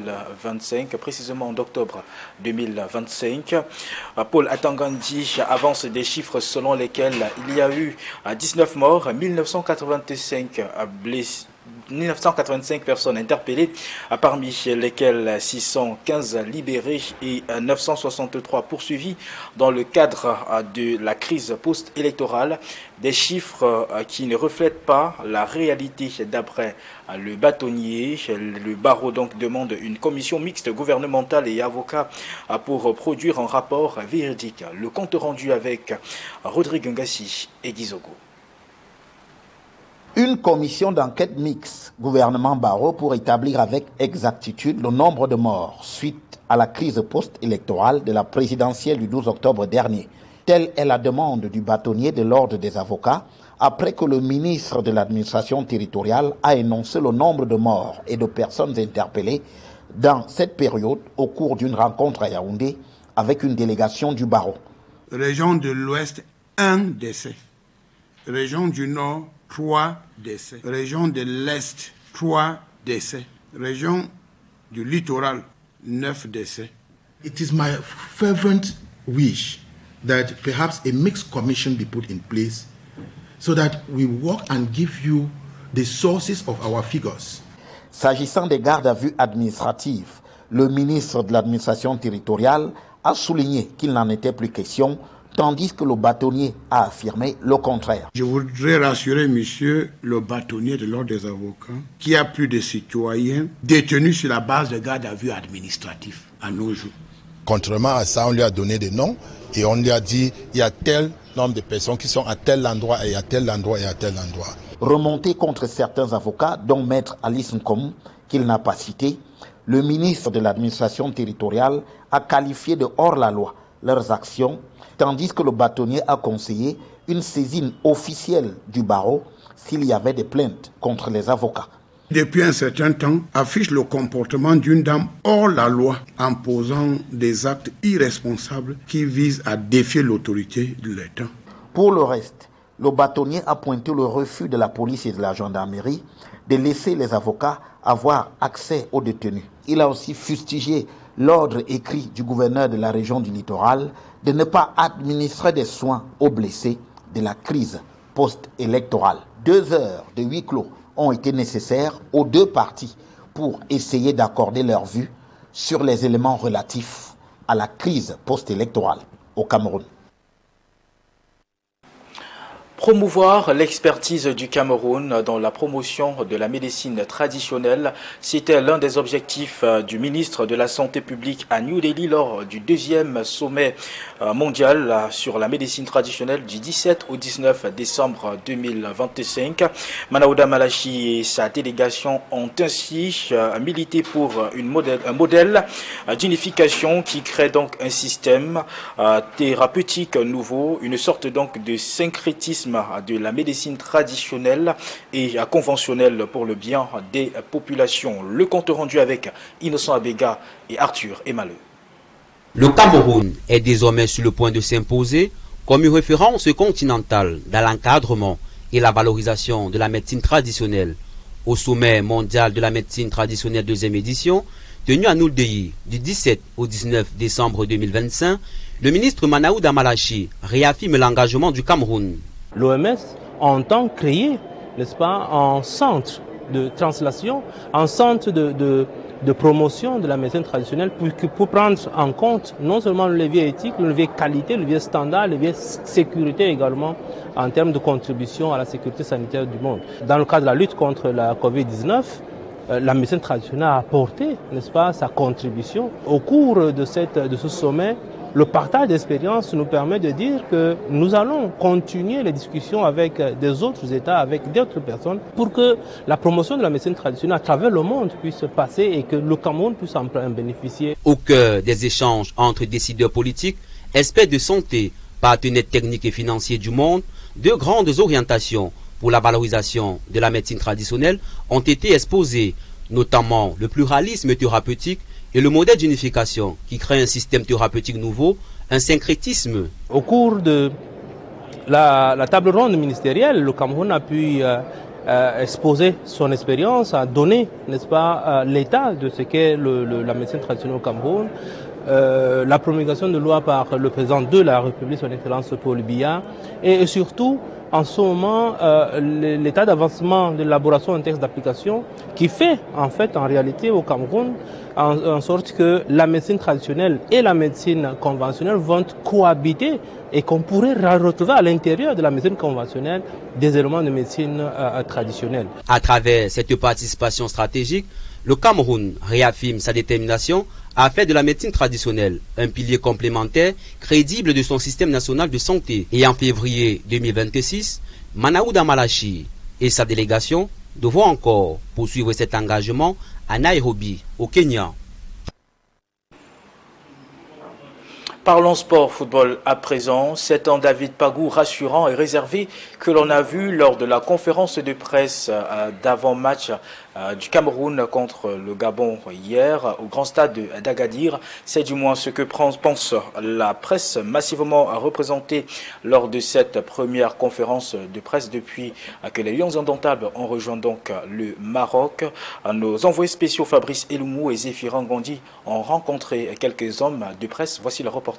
2025, précisément en octobre 2025. Paul Atangandi avance des chiffres selon lesquels il y a eu 19 morts, 1985 blessés. 1985 personnes interpellées, parmi lesquelles 615 libérées et 963 poursuivis dans le cadre de la crise post-électorale. Des chiffres qui ne reflètent pas la réalité d'après le bâtonnier. Le barreau donc demande une commission mixte gouvernementale et avocats pour produire un rapport véridique. Le compte rendu avec Rodrigue Ngassi et Gizogo. Une commission d'enquête mixte, gouvernement barreau, pour établir avec exactitude le nombre de morts suite à la crise post-électorale de la présidentielle du 12 octobre dernier. Telle est la demande du bâtonnier de l'ordre des avocats après que le ministre de l'administration territoriale a énoncé le nombre de morts et de personnes interpellées dans cette période au cours d'une rencontre à Yaoundé avec une délégation du barreau. Région de l'Ouest, 1 décès. Région du Nord, 3 décès. Région de l'Est, 3 décès. Région du littoral, 9 décès. It is my fervent wish that perhaps a mixed commission be put in place so that we work and give you the sources of our figures. S'agissant des gardes à vue administratifs, le ministre de l'administration territoriale a souligné qu'il n'en était plus question, tandis que le bâtonnier a affirmé le contraire. Je voudrais rassurer monsieur le bâtonnier de l'ordre des avocats qu'il y a plus de citoyens détenus sur la base de garde à vue administratifs à nos jours. Contrairement à ça, on lui a donné des noms et on lui a dit il y a tel nombre de personnes qui sont à tel endroit et à tel endroit et à tel endroit. Remonté contre certains avocats, dont Maître Alice Nkom, qu'il n'a pas cité, le ministre de l'administration territoriale a qualifié de hors-la-loi leurs actions, tandis que le bâtonnier a conseillé une saisine officielle du barreau s'il y avait des plaintes contre les avocats. Depuis un certain temps, affiche le comportement d'une dame hors la loi en posant des actes irresponsables qui visent à défier l'autorité de l'État. Pour le reste, le bâtonnier a pointé le refus de la police et de la gendarmerie de laisser les avocats avoir accès aux détenus. Il a aussi fustigé l'ordre écrit du gouverneur de la région du littoral de ne pas administrer des soins aux blessés de la crise post-électorale. 2 heures de huis clos ont été nécessaires aux deux parties pour essayer d'accorder leur vue sur les éléments relatifs à la crise post-électorale au Cameroun. Promouvoir l'expertise du Cameroun dans la promotion de la médecine traditionnelle, c'était l'un des objectifs du ministre de la Santé publique à New Delhi lors du 2e sommet mondial sur la médecine traditionnelle du 17 au 19 décembre 2025. Manaouda Malachi et sa délégation ont ainsi milité pour un modèle d'unification qui crée donc un système thérapeutique nouveau, une sorte donc de syncrétisme de la médecine traditionnelle et conventionnelle pour le bien des populations. Le compte rendu avec Innocent Abega et Arthur Emaleux. Le Cameroun est désormais sur le point de s'imposer comme une référence continentale dans l'encadrement et la valorisation de la médecine traditionnelle. Au sommet mondial de la médecine traditionnelle 2e édition, tenu à New Delhi du 17 au 19 décembre 2025, le ministre Manaouda Malachi réaffirme l'engagement du Cameroun. L'OMS entend créer, n'est-ce pas, un centre de translation, un centre de promotion de la médecine traditionnelle pour prendre en compte non seulement le levier éthique, le levier qualité, le levier standard, le levier sécurité également en termes de contribution à la sécurité sanitaire du monde. Dans le cadre de la lutte contre la Covid-19, la médecine traditionnelle a apporté, n'est-ce pas, sa contribution. Au cours de ce sommet, le partage d'expérience nous permet de dire que nous allons continuer les discussions avec des autres États, avec d'autres personnes, pour que la promotion de la médecine traditionnelle à travers le monde puisse se passer et que le Cameroun puisse en bénéficier. Au cœur des échanges entre décideurs politiques, experts de santé, partenaires techniques et financiers du monde, 2 grandes orientations pour la valorisation de la médecine traditionnelle ont été exposées, notamment le pluralisme thérapeutique et le modèle d'unification qui crée un système thérapeutique nouveau, un syncrétisme. Au cours de la table ronde ministérielle, le Cameroun a pu exposé son expérience, a donné, n'est-ce pas, l'état de ce qu'est la médecine traditionnelle au Cameroun. La promulgation de loi par le président de la République, son Excellence Paul Biya, et surtout, en ce moment, l'état d'avancement de l'élaboration d'un texte d'application qui fait, en réalité, au Cameroun, en sorte que la médecine traditionnelle et la médecine conventionnelle vont cohabiter et qu'on pourrait retrouver à l'intérieur de la médecine conventionnelle des éléments de médecine traditionnelle. À travers cette participation stratégique, le Cameroun réaffirme sa détermination à faire de la médecine traditionnelle un pilier complémentaire crédible de son système national de santé. Et en février 2026, Manaouda Malachi et sa délégation devront encore poursuivre cet engagement à Nairobi, au Kenya. Parlons sport, football à présent. C'est un David Pagou rassurant et réservé que l'on a vu lors de la conférence de presse d'avant-match du Cameroun contre le Gabon hier au grand stade d'Agadir. C'est du moins ce que pense la presse massivement représentée lors de cette première conférence de presse depuis que les Lions indomptables ont rejoint donc le Maroc. Nos envoyés spéciaux Fabrice Eloumou et Zéphirin Gondi ont rencontré quelques hommes de presse. Voici le reportage.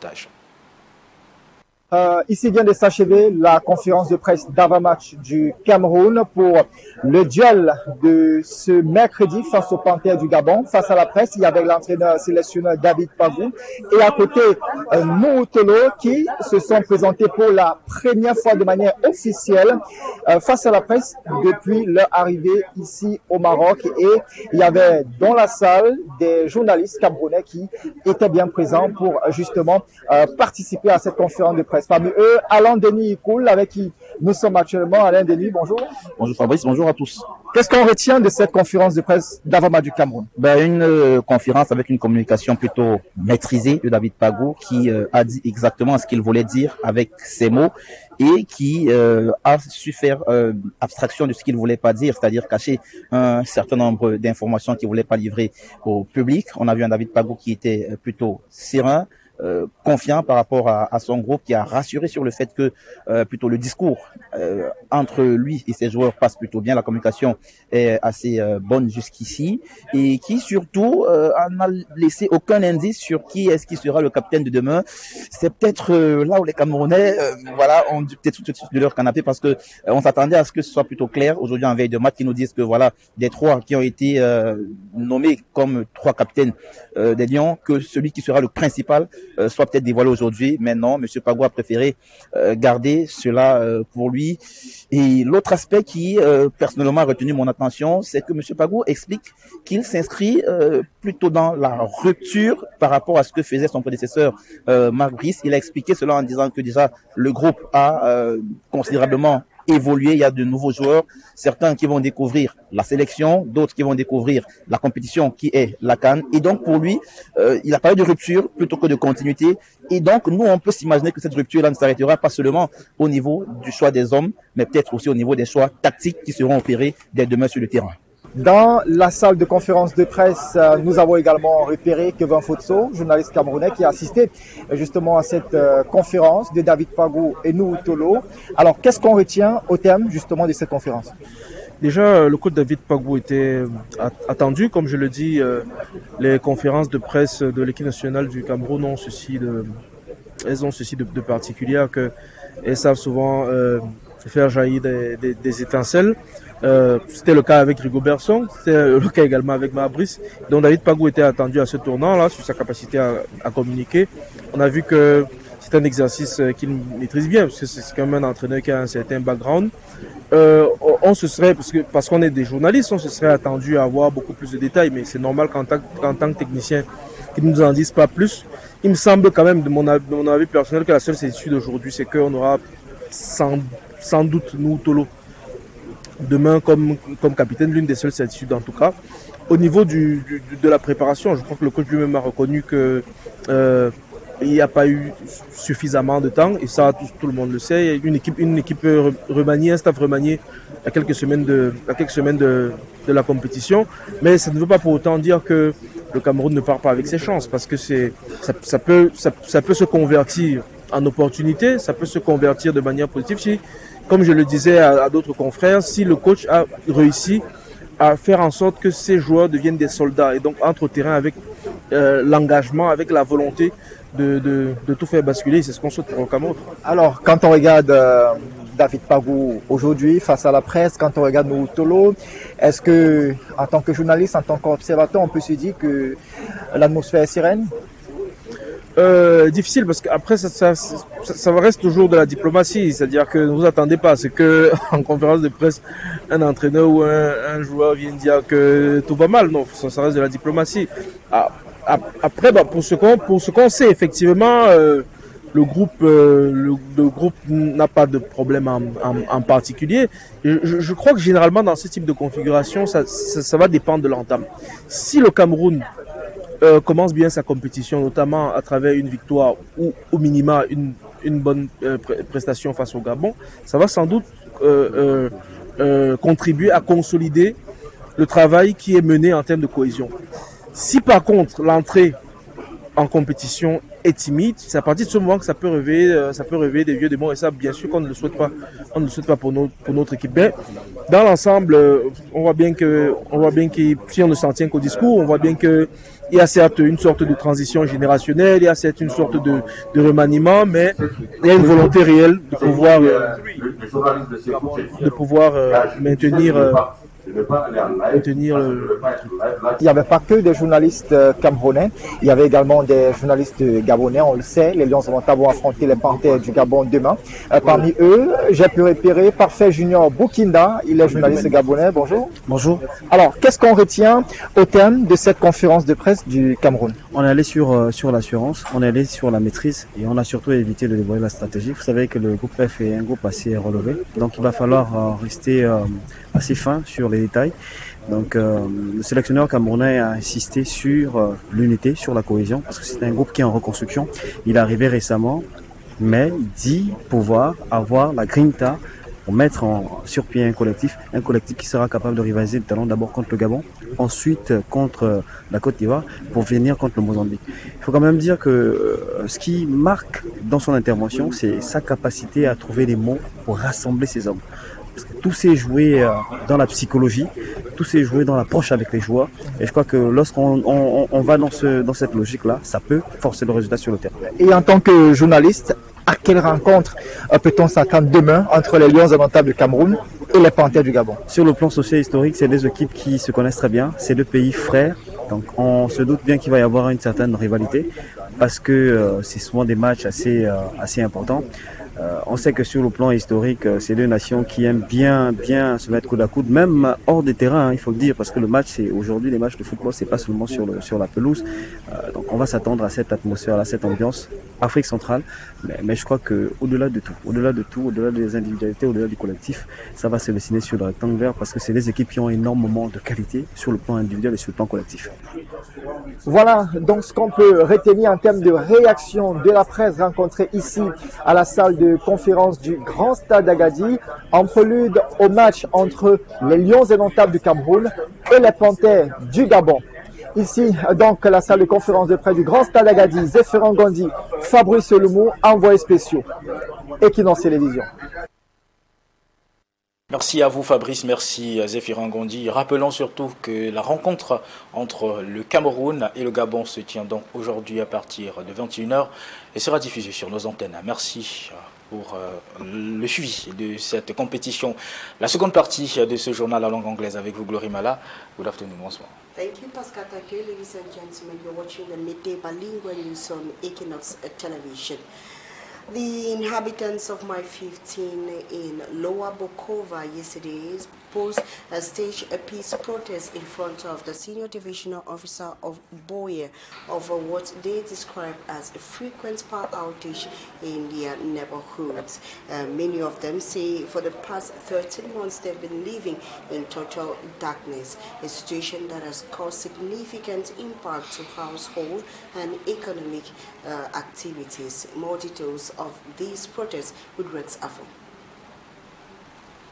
Ici vient de s'achever la conférence de presse d'avant-match du Cameroun pour le duel de ce mercredi face aux Panthères du Gabon. Face à la presse, il y avait l'entraîneur sélectionneur David Pagou et à côté Nous, qui se sont présentés pour la première fois de manière officielle face à la presse depuis leur arrivée ici au Maroc. Et il y avait dans la salle des journalistes camerounais qui étaient bien présents pour justement participer à cette conférence de presse. Parmi eux, Alain Denis Koul, avec qui nous sommes actuellement. Alain Denis, bonjour. Bonjour Fabrice, bonjour à tous. Qu'est-ce qu'on retient de cette conférence de presse d'avant-match du Cameroun? Une conférence avec une communication plutôt maîtrisée de David Pagou qui a dit exactement ce qu'il voulait dire avec ses mots et qui a su faire abstraction de ce qu'il voulait pas dire, c'est-à-dire cacher un certain nombre d'informations qu'il voulait pas livrer au public. On a vu un David Pagou qui était plutôt serein, confiant par rapport à son groupe, qui a rassuré sur le fait que plutôt le discours entre lui et ses joueurs passe plutôt bien, la communication est assez bonne jusqu'ici et qui surtout n'a laissé aucun indice sur qui est-ce qui sera le capitaine de demain. C'est peut-être là où les Camerounais ont dû peut-être tout de suite de leur canapé parce que on s'attendait à ce que ce soit plutôt clair aujourd'hui en veille de match, qui nous disent que voilà, des trois qui ont été nommés comme trois capitaines des Lions, que celui qui sera le principal soit peut-être dévoilé aujourd'hui, mais non, M. Pagou a préféré garder cela pour lui. Et l'autre aspect qui personnellement a retenu mon attention, c'est que M. Pagou explique qu'il s'inscrit plutôt dans la rupture par rapport à ce que faisait son prédécesseur Marc Brice. Il a expliqué cela en disant que déjà le groupe a considérablement évoluer, il y a de nouveaux joueurs, certains qui vont découvrir la sélection, d'autres qui vont découvrir la compétition qui est la CAN. Et donc pour lui, il a parlé de rupture plutôt que de continuité. Et donc nous, on peut s'imaginer que cette rupture-là ne s'arrêtera pas seulement au niveau du choix des hommes, mais peut-être aussi au niveau des choix tactiques qui seront opérés dès demain sur le terrain. Dans la salle de conférence de presse, nous avons également repéré Kevin Fotso, journaliste camerounais qui a assisté justement à cette conférence de David Pagou et Nous. Alors, qu'est-ce qu'on retient au terme justement de cette conférence? Déjà, le coach David Pagou était attendu. Comme je le dis, les conférences de presse de l'équipe nationale du Cameroun ont ceci de particulier qu'elles savent souvent faire jaillir des étincelles. C'était le cas avec Rigobert Song, c'était le cas également avec Mabrice. Donc David Pagou était attendu à ce tournant-là sur sa capacité à communiquer. On a vu que c'est un exercice qu'il maîtrise bien, parce que c'est quand même un entraîneur qui a un certain background. On se serait, parce qu'on est des journalistes, on se serait attendu à avoir beaucoup plus de détails, mais c'est normal qu'en tant que technicien, qu'ils ne nous en disent pas plus. Il me semble quand même, de mon avis personnel, que la seule certitude aujourd'hui, c'est qu'on aura sans doute Nous demain comme capitaine, l'une des seules certitudes en tout cas. Au niveau de la préparation, je crois que le coach lui-même a reconnu que il n'y a pas eu suffisamment de temps, et ça tout le monde le sait. Une équipe remaniée, un staff remanié à quelques semaines de la compétition, mais ça ne veut pas pour autant dire que le Cameroun ne part pas avec ses chances, parce que ça peut se convertir en opportunité, ça peut se convertir de manière positive. comme je le disais à d'autres confrères, si le coach a réussi à faire en sorte que ces joueurs deviennent des soldats et donc entrent au terrain avec l'engagement, avec la volonté de tout faire basculer, c'est ce qu'on souhaite pour le Cameroun. Alors, quand on regarde David Pagou aujourd'hui face à la presse, quand on regarde Nous, Tolo, est-ce que, en tant que journaliste, en tant qu'observateur, on peut se dire que l'atmosphère est sereine? Difficile parce qu'après ça reste toujours de la diplomatie, c'est-à-dire que ne vous attendez pas, c'est que en conférence de presse un entraîneur ou un joueur vient dire que tout va mal, non, ça reste de la diplomatie. Après, pour ce qu'on sait, effectivement, le groupe n'a pas de problème en particulier. Je crois que généralement dans ce type de configuration, ça va dépendre de l'entame. Si le Cameroun commence bien sa compétition, notamment à travers une victoire ou au minima une bonne prestation face au Gabon, ça va sans doute contribuer à consolider le travail qui est mené en termes de cohésion. Si par contre l'entrée en compétition est timide, c'est à partir de ce moment que ça peut réveiller des vieux démons, et ça bien sûr qu'on ne le souhaite pas, pour notre équipe. Mais dans l'ensemble, on voit bien que si on ne s'en tient qu'au discours, on voit bien que il y a certes une sorte de transition générationnelle, il y a certes une sorte de remaniement, mais il y a une volonté réelle de pouvoir maintenir Il n'y avait pas que des journalistes camerounais, il y avait également des journalistes gabonais, on le sait. Les Lions indomptables vont affronter les Panthères du Gabon demain. Parmi eux, j'ai pu repérer Parfait Junior Boukinda, il est journaliste gabonais. Bonjour. Bonjour. Alors, qu'est-ce qu'on retient au terme de cette conférence de presse du Cameroun? On est allé sur l'assurance, on est allé sur la maîtrise et on a surtout évité de dévoiler la stratégie. Vous savez que le groupe F est un groupe assez relevé, donc il va falloir rester assez fin sur les détails. Donc le sélectionneur camerounais a insisté sur l'unité, sur la cohésion, parce que c'est un groupe qui est en reconstruction. Il est arrivé récemment, mais il dit pouvoir avoir la grinta pour mettre sur pied un collectif qui sera capable de rivaliser le talent d'abord contre le Gabon, ensuite contre la Côte d'Ivoire, pour venir contre le Mozambique. Il faut quand même dire que ce qui marque dans son intervention, c'est sa capacité à trouver les mots pour rassembler ses hommes. Parce que tout s'est joué dans la psychologie, tout s'est joué dans l'approche avec les joueurs. Et je crois que lorsqu'on va dans cette logique-là, ça peut forcer le résultat sur le terrain. Et en tant que journaliste, à quelle rencontre peut-on s'attendre demain entre les Lions indomptables du Cameroun et les Panthères du Gabon? Sur le plan socio-historique, c'est deux équipes qui se connaissent très bien. C'est deux pays frères. Donc on se doute bien qu'il va y avoir une certaine rivalité parce que c'est souvent des matchs assez importants. On sait que sur le plan historique, c'est deux nations qui aiment bien se mettre coude à coude, même hors des terrains, il faut le dire, parce que le match, c'est aujourd'hui les matchs de football, c'est pas seulement sur la pelouse. Donc on va s'attendre à cette atmosphère, à cette ambiance Afrique centrale. Mais je crois que au-delà de tout, au-delà des individualités, au-delà du collectif, ça va se dessiner sur le rectangle vert parce que c'est des équipes qui ont énormément de qualité sur le plan individuel et sur le plan collectif. Voilà donc ce qu'on peut retenir en termes de réaction de la presse rencontrée ici à la salle de conférence du Grand Stade d'Agadir, en prélude au match entre les Lions indomptables du Cameroun et les Panthères du Gabon. Ici, donc, la salle de conférence de presse du Grand Stade d'Agadir, Zéphirin Gondi, Fabrice Lemou, envoyés spéciaux. Équinoxe télévision. Merci à vous Fabrice, merci à Zéphirin Gondi. Rappelons surtout que la rencontre entre le Cameroun et le Gabon se tient donc aujourd'hui à partir de 21h et sera diffusée sur nos antennes. Merci pour le suivi de cette compétition. La seconde partie de ce journal à langue anglaise avec vous, Glory Mala. Good afternoon, bonsoir. Thank you, Pascal. Thank you, ladies and gentlemen. You're watching the midday bilingual news on Équinoxe television. The inhabitants of My 15 in Lower Boa yesterday staged a peace protest in front of the senior divisional officer of Boya over what they describe as a frequent power outage in their neighborhoods. Many of them say for the past 13 months they've been living in total darkness, a situation that has caused significant impact to household and economic activities. More details of these protests with Rex Afo.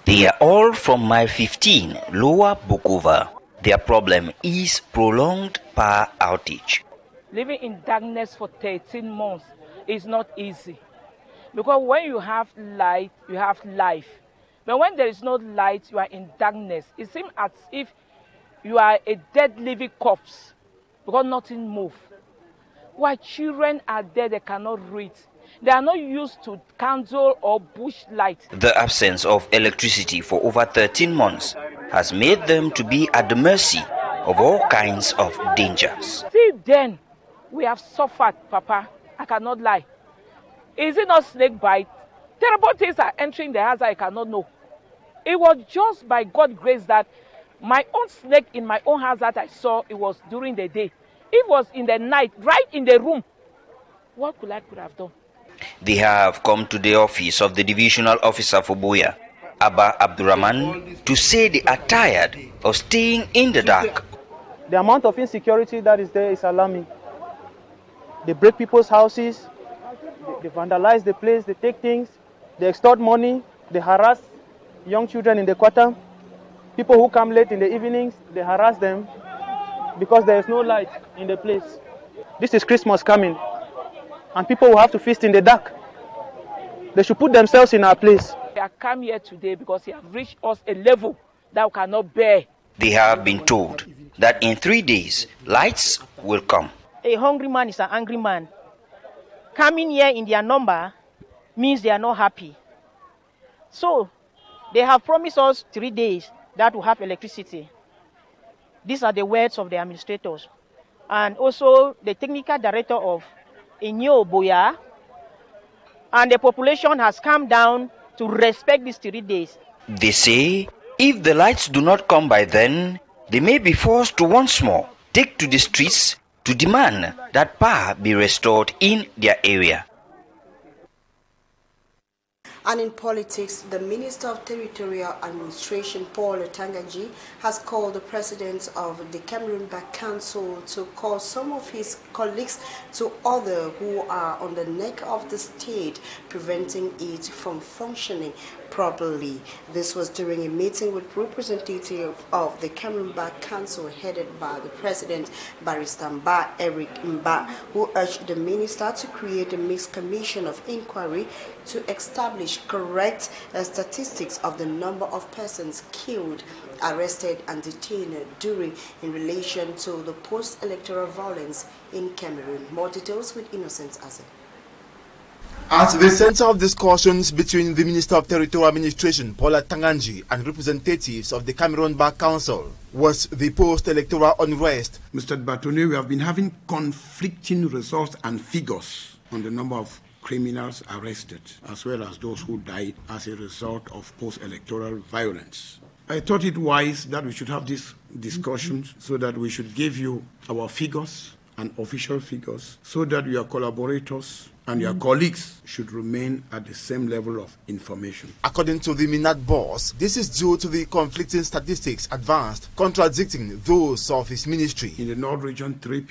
They are all from My 15, Lower Boa. Their problem is prolonged power outage. Living in darkness for 13 months is not easy. Because when you have light, you have life. But when there is no light, you are in darkness. It seems as if you are a dead living corpse because nothing moves. While children are there, they cannot read. They are not used to candle or bush light. The absence of electricity for over 13 months has made them to be at the mercy of all kinds of dangers. See, then, we have suffered, Papa. I cannot lie. Is it not snake bite? Terrible things are entering the house I cannot know. It was just by God's grace that my own snake in my own house that I saw, it was during the day. It was in the night, right in the room. What could I have done? They have come to the office of the divisional officer for Boya, Abba Abdurrahman, to say they are tired of staying in the dark. The amount of insecurity that is there is alarming. They break people's houses, they vandalize the place, they take things, they extort money, they harass young children in the quarter. People who come late in the evenings, they harass them because there is no light in the place. This is Christmas coming, and people will have to feast in the dark. They should put themselves in our place. They have come here today because they have reached us a level that we cannot bear. They have been told that in 3 days, lights will come. A hungry man is an angry man. Coming here in their number means they are not happy. So, they have promised us 3 days that will have electricity. These are the words of the administrators. And also the technical director of Lower Boa. And the population has come down to respect these 3 days. They say if the lights do not come by then, they may be forced to once more take to the streets to demand that power be restored in their area. And in politics, the Minister of Territorial Administration, Paul Tanganji, has called the president of the Cameroon Bar Council to call some of his colleagues to order who are on the neck of the state, preventing it from functioning properly. This was during a meeting with representatives of the Cameroon Bar Council headed by the president, Barrister Eric Mba, who urged the minister to create a mixed commission of inquiry to establish correct statistics of the number of persons killed, arrested and detained in relation to the post-electoral violence in Cameroon. More details with Innocent Azim. At the center of discussions between the Minister of Territorial Administration, Paula Tanganji, and representatives of the Cameroon Bar Council was the post-electoral unrest. Mr. Batone, we have been having conflicting results and figures on the number of criminals arrested, as well as those who died as a result of post-electoral violence. I thought it wise that we should have these discussions so that we should give you our figures and official figures so that your collaborators and your colleagues should remain at the same level of information. According to the Minat boss, this is due to the conflicting statistics advanced, contradicting those of his ministry. In the North region, 3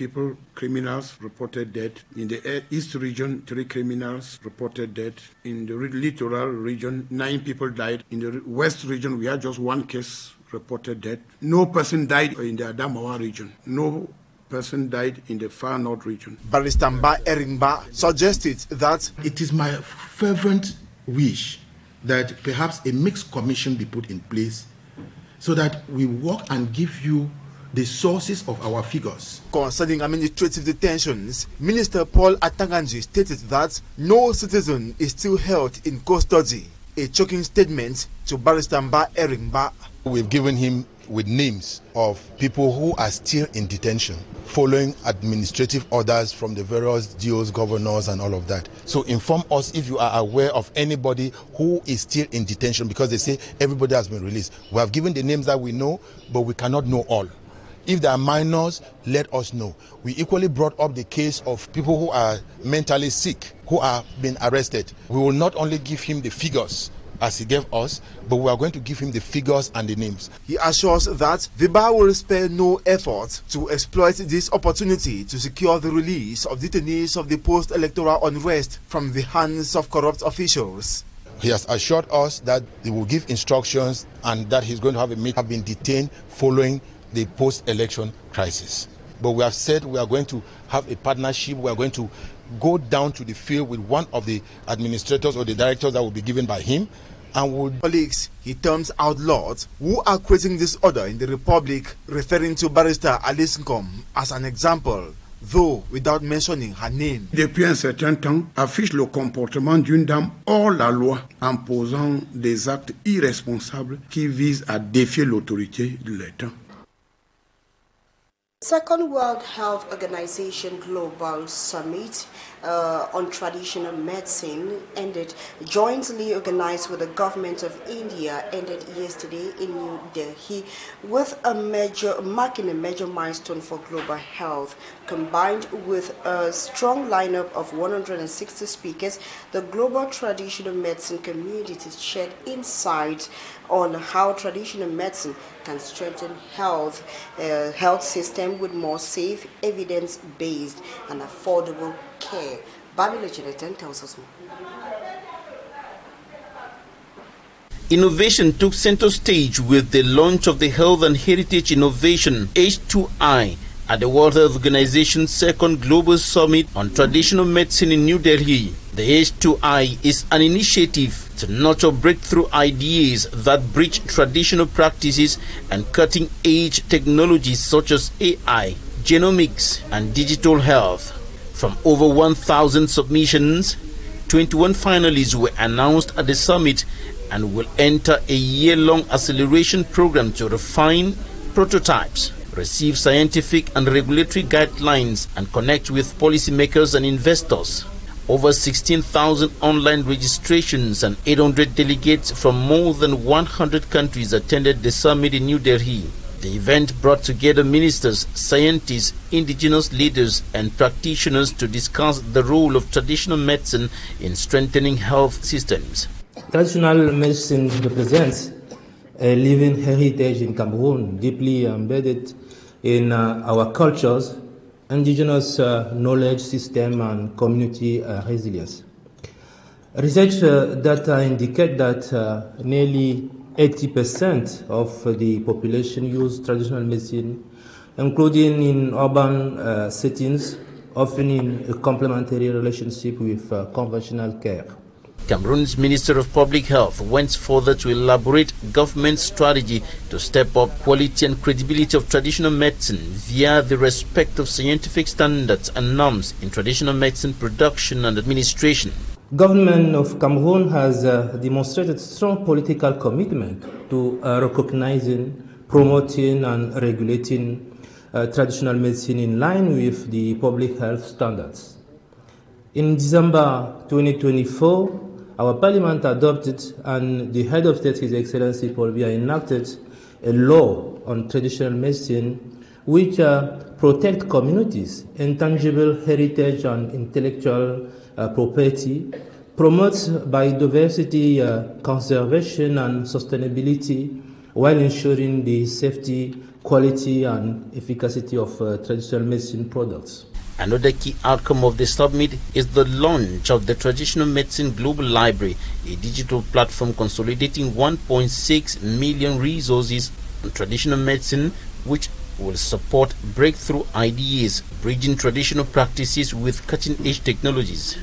criminals reported dead. In the East region, 3 criminals reported dead. In the littoral region, 9 people died. In the West region, we had just 1 case reported dead. No person died in the Adamawa region. No person died in the far north region. Barrister Mba Eringba suggested that it is my fervent wish that perhaps a mixed commission be put in place so that we work and give you the sources of our figures. Concerning administrative detentions, Minister Paul Atanganji stated that no citizen is still held in custody. A shocking statement to Barrister Mba Eringba. We've given him with names of people who are still in detention following administrative orders from the various DOs, governors and all of that. So inform us if you are aware of anybody who is still in detention, because they say everybody has been released. We have given the names that we know, but we cannot know all. If there are minors, let us know. We equally brought up the case of people who are mentally sick, who are being arrested. We will not only give him the figures as he gave us, but we are going to give him the figures and the names. He assures that the bar will spare no effort to exploit this opportunity to secure the release of detainees of the post-electoral unrest from the hands of corrupt officials. He has assured us that he will give instructions and that he's going to have been detained following the post-election crisis. But we have said we are going to have a partnership. We are going to go down to the field with one of the administrators or the directors that will be given by him and would colleagues he terms outlaws who are creating disorder in the Republic, referring to barrister Alice Ngom as an example, though without mentioning her name. Depuis un certain temps, affiche le comportement d'une dame hors la loi en posant des actes irresponsables qui visent à défier l'autorité de l'État. Second World Health Organization Global Summit on Traditional Medicine ended, jointly organized with the government of India, ended yesterday in New Delhi with marking a major milestone for global health. Combined with a strong lineup of 160 speakers, the global traditional medicine community shared insights on how traditional medicine can strengthen health system with more safe, evidence-based and affordable care. Babylon Jonathan tells us more. Innovation took center stage with the launch of the Health and Heritage Innovation H2I at the World Health Organization's second Global Summit on Traditional Medicine in New Delhi. The H2I is an initiative to nurture breakthrough ideas that bridge traditional practices and cutting-edge technologies such as AI, genomics, and digital health. From over 1,000 submissions, 21 finalists were announced at the summit and will enter a year-long acceleration program to refine prototypes, receive scientific and regulatory guidelines, and connect with policymakers and investors. Over 16,000 online registrations and 800 delegates from more than 100 countries attended the summit in New Delhi. The event brought together ministers, scientists, indigenous leaders, and practitioners to discuss the role of traditional medicine in strengthening health systems. Traditional medicine represents a living heritage in Cameroon, deeply embedded in our cultures, indigenous knowledge system, and community resilience. Research data indicate that nearly 80% of the population use traditional medicine, including in urban settings, often in a complementary relationship with conventional care. Cameroon's Minister of Public Health went further to elaborate government strategy to step up quality and credibility of traditional medicine via the respect of scientific standards and norms in traditional medicine production and administration. Government of Cameroon has demonstrated strong political commitment to recognizing, promoting and regulating traditional medicine in line with the public health standards. In December 2024, our parliament adopted and the head of state, His Excellency Paul Biya, enacted a law on traditional medicine which protect communities' intangible heritage and intellectual property, promotes biodiversity conservation and sustainability while ensuring the safety, quality and efficacy of traditional medicine products. Another key outcome of the summit is the launch of the Traditional Medicine Global Library, a digital platform consolidating 1.6 million resources on traditional medicine, which will support breakthrough ideas, bridging traditional practices with cutting-edge technologies.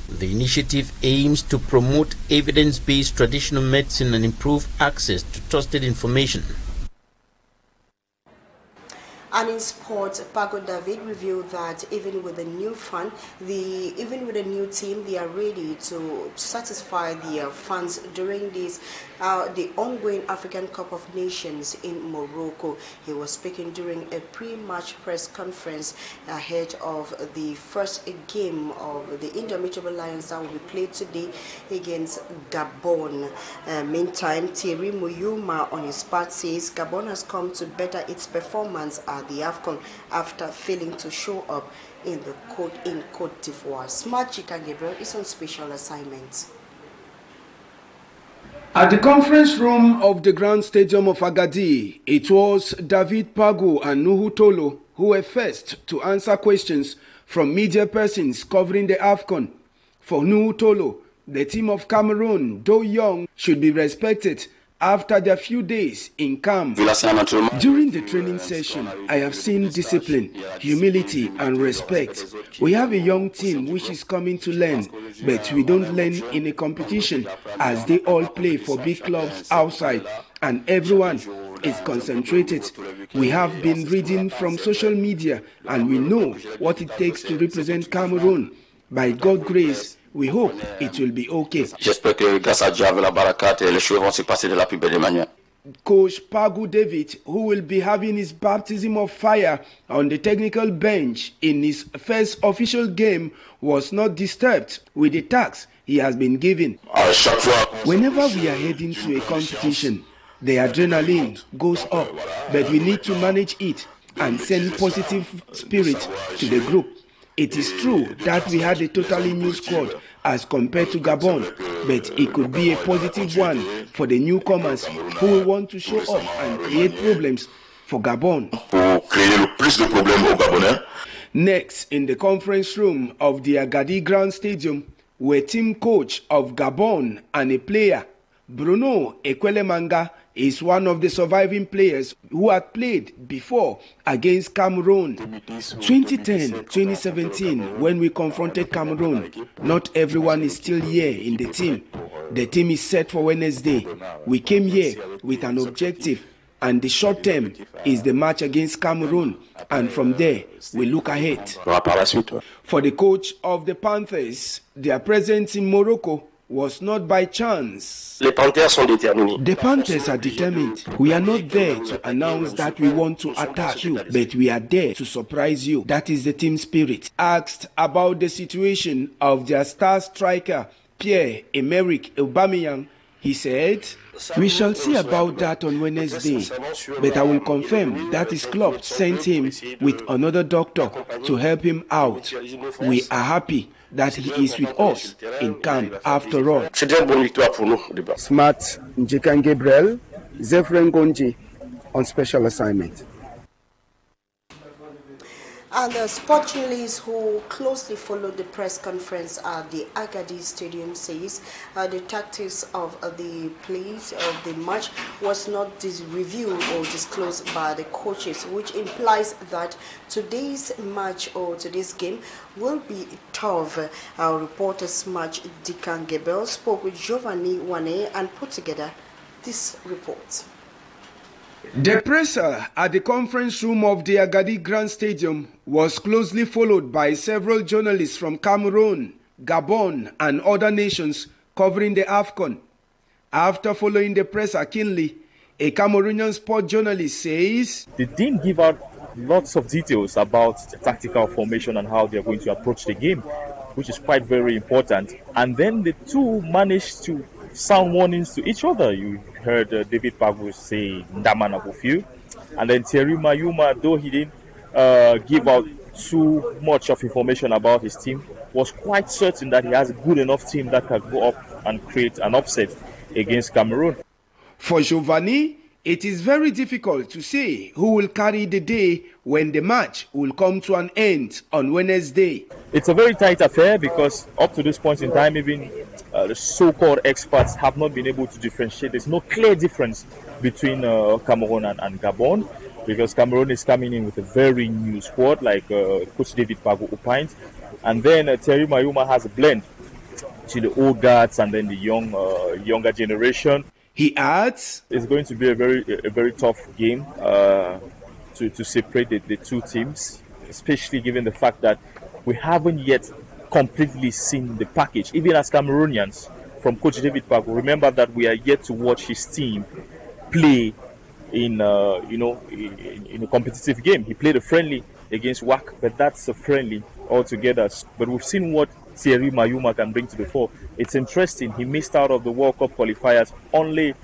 The initiative aims to promote evidence-based traditional medicine and improve access to trusted information. And in sports, Pago David revealed that even with a new fund, even with a new team, they are ready to satisfy their fans during this the ongoing African Cup of Nations in Morocco. He was speaking during a pre-match press conference ahead of the first game of the Indomitable Lions that will be played today against Gabon. Meantime, Thierry Muyuma on his part says Gabon has come to better its performance at the AFCON after failing to show up in Côte d'Ivoire. Smart Chica Gabriel is on special assignment. At the conference room of the Grand Stadium of Agadir, it was David Pago and Nuhu Tolo who were first to answer questions from media persons covering the AFCON. For Nuhu Tolo, the team of Cameroon, though young, should be respected after their few days in camp. During the training session, I have seen discipline, humility, and respect. We have a young team which is coming to learn, but we don't learn in a competition as they all play for big clubs outside and everyone is concentrated. We have been reading from social media and we know what it takes to represent Cameroon. By God's grace, we hope it will be okay. J'espère que grâce à Dieu, avec la barakate, les choses vont se passer de la plus belle manière. Coach Pagu David, who will be having his baptism of fire on the technical bench in his first official game, was not disturbed with the tasks he has been given. Whenever we are heading to a competition, the adrenaline goes up, but we need to manage it and send positive spirit to the group. It is true that we had a totally new squad as compared to Gabon, but it could be a positive one for the newcomers who will want to show up and create problems for Gabon. Next, in the conference room of the Agadi Grand Stadium, were team coach of Gabon and a player. Bruno Ekwelemanga is one of the surviving players who had played before against Cameroon. 2010-2017, when we confronted Cameroon, not everyone is still here in the team. The team is set for Wednesday. We came here with an objective, and the short term is the match against Cameroon, and from there we look ahead. For the coach of the Panthers, their presence in Morocco was not by chance. Les Panthers sont déterminés. The Panthers are determined. We are not there to announce that we want to attack you, but we are there to surprise you. That is the team spirit. Asked about the situation of their star striker, Pierre-Emerick Aubameyang, he said, "We shall see about that on Wednesday, but I will confirm that his club sent him with another doctor to help him out. We are happy that he is with us in camp after all." Smart Njekan Gabriel, Zefren Gonji on special assignment. And the sport journalists who closely followed the press conference at the Agadi Stadium says the tactics of the plays of the match was not reviewed or disclosed by the coaches, which implies that today's match or today's game will be tough. Our reporter Smart Njekan Gabriel spoke with Giovanni Wane and put together this report. The presser at the conference room of the Agadi Grand Stadium was closely followed by several journalists from Cameroon, Gabon, and other nations covering the AFCON. After following the presser keenly, a Cameroonian sport journalist says, "They didn't give out lots of details about the tactical formation and how they're going to approach the game, which is quite very important. And then the two managed to sound warnings to each other. You heard David Pagu say Ndamana Bofiu, and then Thierry Mayuma, though he didn't give out too much of information about his team, was quite certain that he has a good enough team that can go up and create an upset against Cameroon." For Giovanni, it is very difficult to say who will carry the day when the match will come to an end on Wednesday. It's a very tight affair because up to this point in time, even the so-called experts have not been able to differentiate. There's no clear difference between Cameroon and Gabon, because Cameroon is coming in with a very new squad, like Coach David Pagu opined, and then Thierry Mayuma has a blend to the old guards and then the younger generation. He adds, "It's going to be a very tough game to separate the two teams, especially given the fact that we haven't yet completely seen the package, even as Cameroonians, from Coach David Pagu. Remember that we are yet to watch his team play in a competitive game. He played a friendly against WAC, but that's a friendly altogether. But we've seen what Thierry Mayuma can bring to the fore. It's interesting. He missed out of the World Cup qualifiers only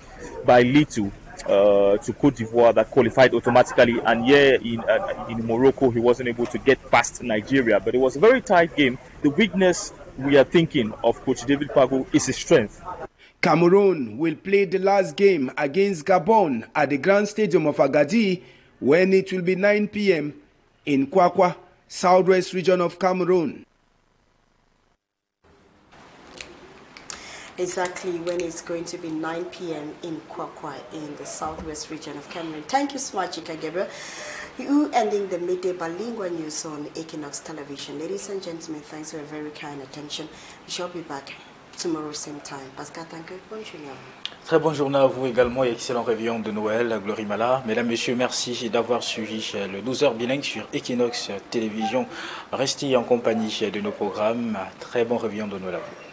by little to Cote d'Ivoire, that qualified automatically, and in Morocco he wasn't able to get past Nigeria. But it was a very tight game. The weakness we are thinking of Coach David Pagu is his strength. Cameroon will play the last game against Gabon at the Grand Stadium of Agadi when it will be 9 p.m. in Kwakwa, southwest region of Cameroon. exactly when it's going to be 9 p.m. in Kwakwa in the southwest region of Cameroon. Thank you so much, Ika Gabriel. You ending the midday Lingua news on Équinoxe television. Ladies and gentlemen, thanks for your very kind attention. We shall be back tomorrow same time. Pascal, thank you. Bonne journée. Très bonne journée à vous également et excellent réveillon de Noël, Glory Mala. Mesdames, Messieurs, merci d'avoir suivi le 12h bilingue sur Équinoxe Télévision. Restez en compagnie de nos programmes. Très bon réveillon de Noël à vous.